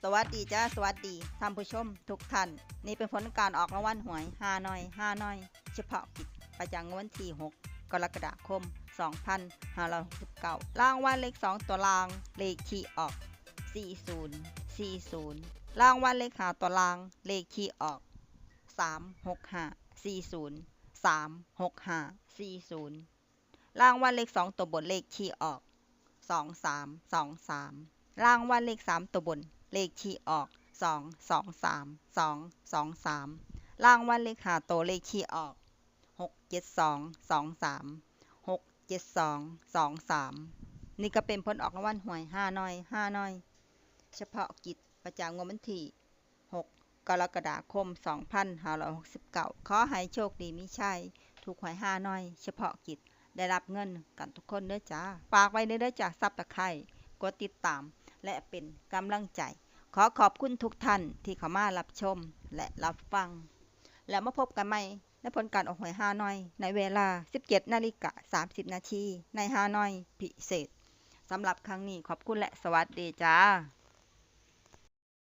สวัสดีจ้าสวัสดีท่านผู้ชมทุกท่านนี่เป็นผลการออกรางวัลหวยฮานอยเฉพาะกิจประจำวันที่6กรกฎาคม2569รางวัลเลข2ตัวรางเลขที่ออก40รางวัลเลข5ตัวรางเลขที่ออก36540รางวัลเลข2ตัวบนเลขที่ออก2323รางวัลเลข3ตัวบนเลขที่ออก223223รางวัลเลข5ตัวเลขที่ออก67223นี่ก็เป็นผลออกรางวัลหวยฮานอยเฉพาะกิจประจำวันที่6กรกฎาคม2569ขอให้โชคดีมีชัยถูกหวยฮานอยเฉพาะกิจได้รับเงินกันทุกคนเด้อจ้าฝากไว้เด้อจ้าซับตะไคร้กดติดตามและเป็นกำลังใจขอขอบคุณทุกท่านที่เข้ามารับชมและรับฟังแล้วมาพบกันใหม่ในผลการออกหวยฮานอยในเวลา 17:30 นาทีในฮานอยพิเศษสำหรับครั้งนี้ขอบคุณและสวัสดีจ้า